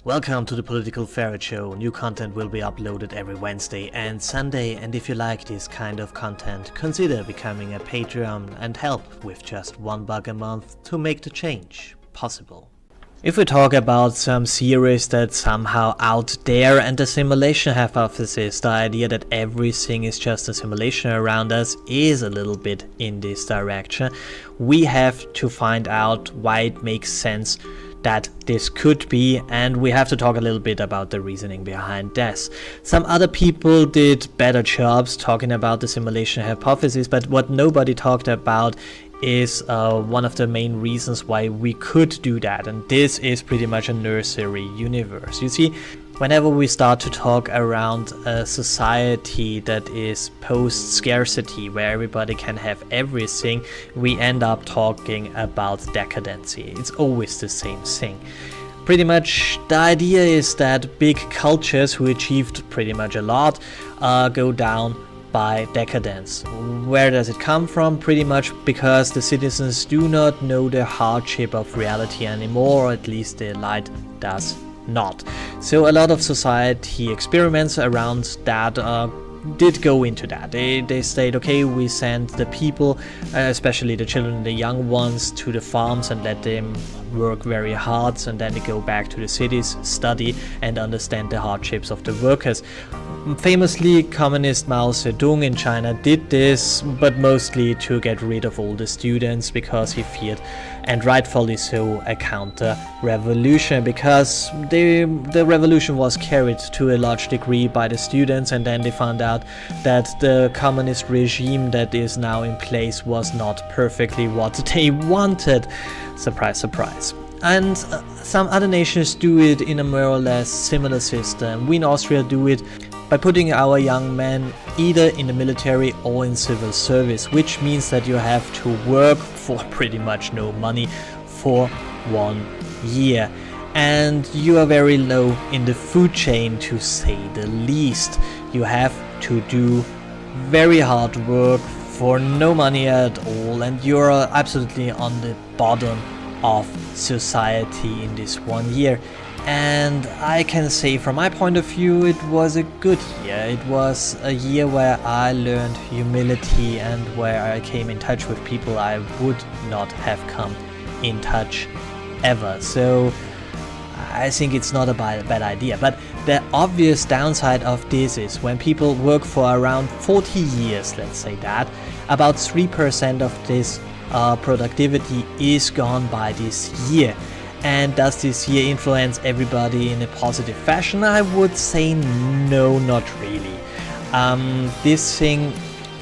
Welcome to the Political Ferret Show. New content will be uploaded every Wednesday and Sunday, and if you like this kind of content, consider becoming a Patreon and help with just $1 a month to make the change possible. If we talk about some theories that somehow out there and the simulation hypothesis, the idea that everything is just a simulation around us is a little bit in this direction, we have to find out why it makes sense that this could be, and we have to talk a little bit about the reasoning behind this. Some other people did better jobs talking about the simulation hypothesis, but what nobody talked about is one of the main reasons why we could do that, and this is pretty much a nursery universe. You see, whenever we start to talk around a society that is post-scarcity, where everybody can have everything, we end up talking about decadency. It's always the same thing. Pretty much the idea is that big cultures who achieved pretty much a lot go down by decadence. Where does it come from? Pretty much because the citizens do not know the hardship of reality anymore, or at least the light does not. So a lot of society experiments around that did go into that. They said, okay, we send the people, especially the children, the young ones, to the farms and let them work very hard, and then they go back to the cities, study and understand the hardships of the workers. Famously, communist Mao Zedong in China did this, but mostly to get rid of all the students, because he feared, and rightfully so, a counter-revolution, because the revolution was carried to a large degree by the students, and then they found out that the communist regime that is now in place was not perfectly what they wanted. Surprise, surprise. And some other nations do it in a more or less similar system. We in Austria do it by putting our young men either in the military or in civil service, which means that you have to work for pretty much no money for 1 year. And you are very low in the food chain, to say the least. You have to do very hard work for no money at all, and you're absolutely on the bottom of society in this 1 year. And I can say from my point of view, it was a good year. It was a year where I learned humility and where I came in touch with people I would not have come in touch ever. So I think it's not a bad idea. But the obvious downside of this is when people work for around 40 years, let's say that, about 3% of this productivity is gone by this year. And does this year influence everybody in a positive fashion? I would say no, not really. This thing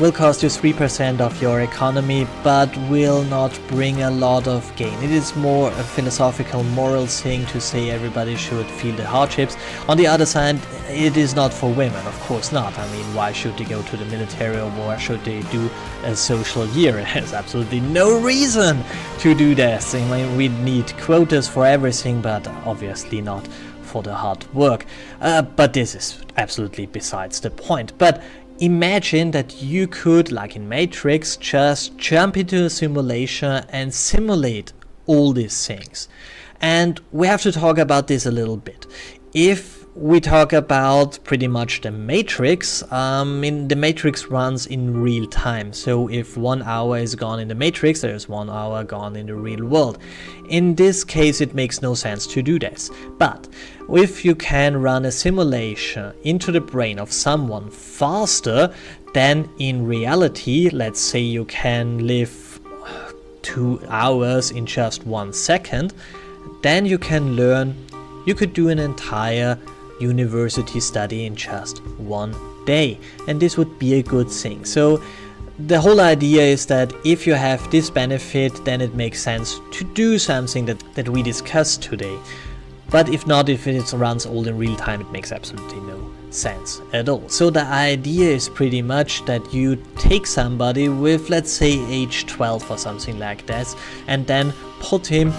will cost you 3% of your economy, but will not bring a lot of gain. It is more a philosophical, moral thing to say everybody should feel the hardships. On the other side, it is not for women, of course not. I mean, why should they go to the military, or why should they do a social year? There's absolutely no reason to do this. I mean, we need quotas for everything, but obviously not for the hard work. But this is absolutely besides the point. But imagine that you could, like in Matrix, just jump into a simulation and simulate all these things. And we have to talk about this a little bit. If we talk about pretty much the Matrix, the Matrix runs in real time. So if 1 hour is gone in the Matrix, there's 1 hour gone in the real world. In this case, it makes no sense to do this. But if you can run a simulation into the brain of someone faster than in reality, let's say you can live 2 hours in just 1 second, then you can learn, you could do an entire university study in just 1 day, and this would be a good thing. So the whole idea is that if you have this benefit, then it makes sense to do something that we discussed today. But if not, if it runs all in real time, it makes absolutely no sense at all. So the idea is pretty much that you take somebody with, let's say, age 12 or something like that, and then put him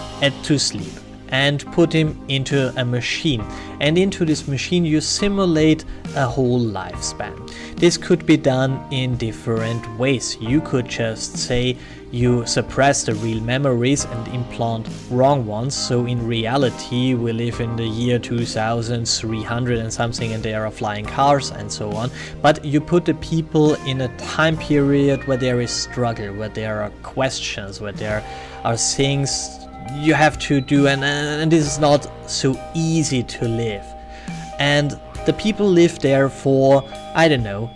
to sleep and put him into a machine, and into this machine you simulate a whole lifespan. This could be done in different ways. You could just say you suppress the real memories and implant wrong ones. So in reality, we live in the year 2300 and something, and there are flying cars and so on. But you put the people in a time period where there is struggle, where there are questions, where there are things you have to do, and this is not so easy to live. And the people live there for, I don't know,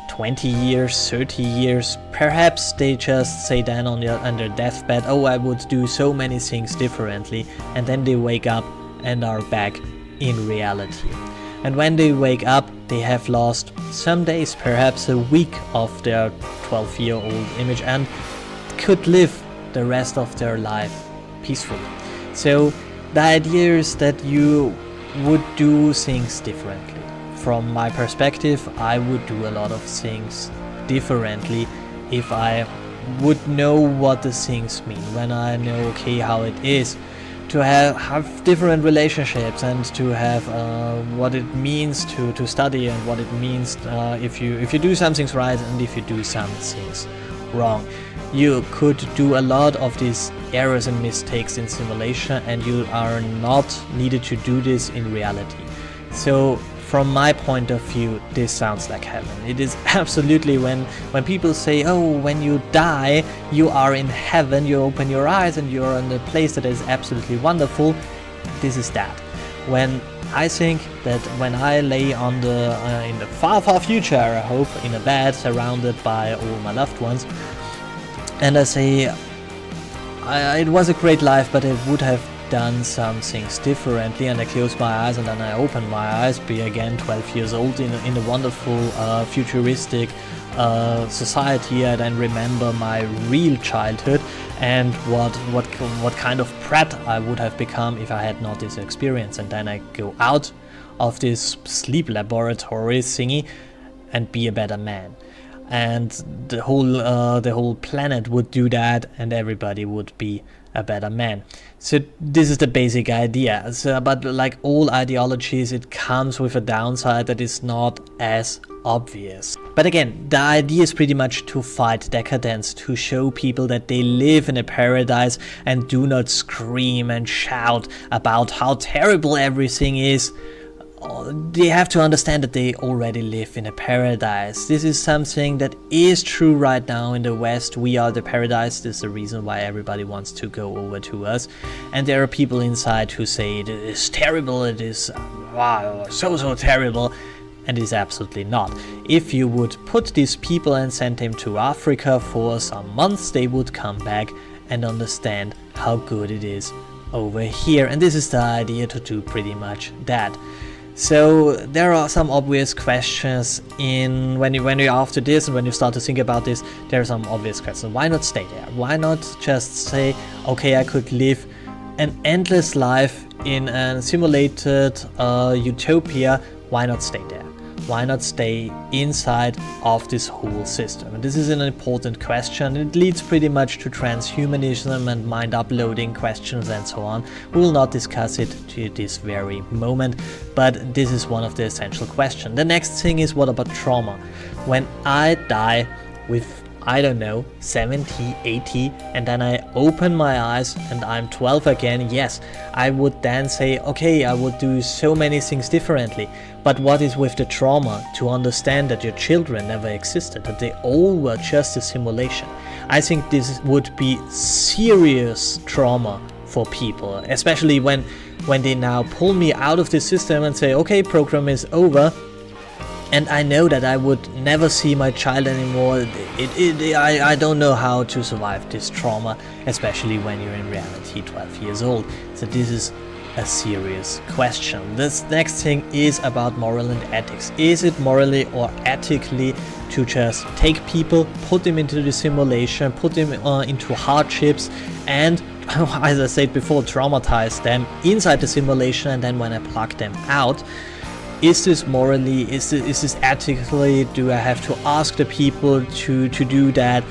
20 years, 30 years, perhaps they just say then on their deathbed, oh, I would do so many things differently, and then they wake up and are back in reality. And when they wake up, they have lost some days, perhaps a week of their 12-year-old image, and could live the rest of their life peacefully. So the idea is that you would do things differently. From my perspective, I would do a lot of things differently if I would know what the things mean, when I know, okay, how it is to have different relationships, and to have what it means to study, and what it means if you do some things right and if you do some things wrong. You could do a lot of these errors and mistakes in simulation, and you are not needed to do this in reality. So from my point of view, this sounds like heaven. It is absolutely, when people say, oh, when you die, you are in heaven, you open your eyes and you're in a place that is absolutely wonderful. This is that. When I think that when I lay on in the far, far future, I hope, in a bed surrounded by all my loved ones, and I say, it was a great life, but I would have done some things differently, and I close my eyes and then I open my eyes, be again 12 years old in a wonderful futuristic society, and then remember my real childhood and what kind of brat I would have become if I had not this experience. And then I go out of this sleep laboratory thingy and be a better man. And the whole planet would do that, and everybody would be a better man. So this is the basic idea. So, but like all ideologies, it comes with a downside that is not as obvious. But again, the idea is pretty much to fight decadence, to show people that they live in a paradise and do not scream and shout about how terrible everything is. They have to understand that they already live in a paradise. This is something that is true right now in the West. We are the paradise. This is the reason why everybody wants to go over to us. And there are people inside who say it is terrible, it is wow, so terrible. And it is absolutely not. If you would put these people and send them to Africa for some months, they would come back and understand how good it is over here. And this is the idea, to do pretty much that. So there are some obvious questions when you after this, and when you start to think about this, there are some obvious questions. Why not stay there? Why not just say, okay, I could live an endless life in a simulated utopia? Why not stay there? Why not stay inside of this whole system? And this is an important question. It leads pretty much to transhumanism and mind uploading questions and so on. We will not discuss it to this very moment, but this is one of the essential questions. The next thing is, what about trauma? When I die with, I don't know, 70, 80, and then I open my eyes and I'm 12 again, yes, I would then say, okay, I would do so many things differently. But what is with the trauma to understand that your children never existed, that they all were just a simulation? I think this would be serious trauma for people, especially when they now pull me out of the system and say, okay, program is over. And I know that I would never see my child anymore. I don't know how to survive this trauma, especially when you're in reality 12 years old. So this is a serious question. This next thing is about moral and ethics. Is it morally or ethically to just take people, put them into the simulation, put them into hardships, and, as I said before, traumatize them inside the simulation, and then when I plug them out, is this morally, is this ethically, do I have to ask the people to do that?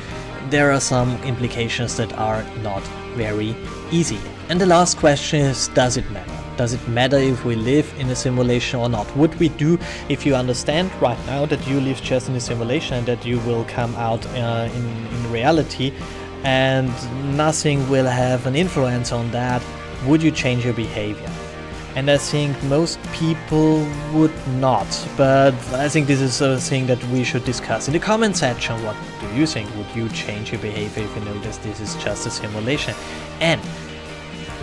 There are some implications that are not very easy. And the last question is, does it matter? Does it matter if we live in a simulation or not? What we do if you understand right now that you live just in a simulation and that you will come out in reality, and nothing will have an influence on that, would you change your behavior? And I think most people would not, but I think this is a thing that we should discuss in the comment section. What do you think? Would you change your behavior if you notice this is just a simulation? And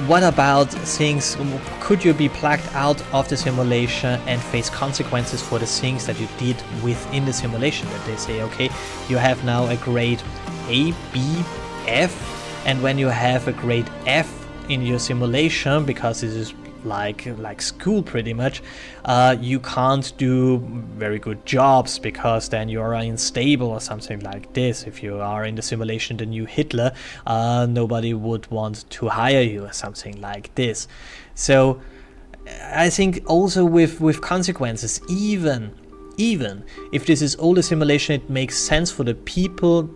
what about things, could you be plucked out of the simulation and face consequences for the things that you did within the simulation? That they say, okay, you have now a grade A, B, F, and when you have a grade F in your simulation, because this is like school pretty much, you can't do very good jobs because then you are unstable or something like this. If you are in the simulation the new Hitler, nobody would want to hire you or something like this. So I think also with consequences, even if this is all the simulation, it makes sense for the people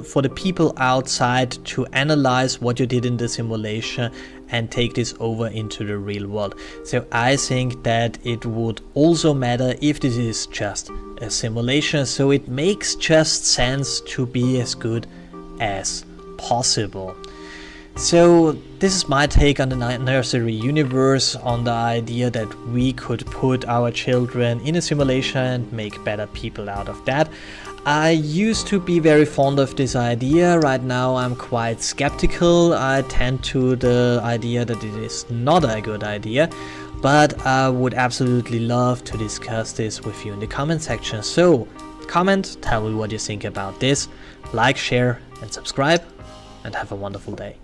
for the people outside to analyze what you did in the simulation and take this over into the real world. So I think that it would also matter if this is just a simulation, so it makes just sense to be as good as possible. So this is my take on the nursery universe, on the idea that we could put our children in a simulation and make better people out of that. I used to be very fond of this idea. Right now I'm quite skeptical. I tend to the idea that it is not a good idea, but I would absolutely love to discuss this with you in the comment section. So comment, tell me what you think about this, like, share and subscribe, and have a wonderful day.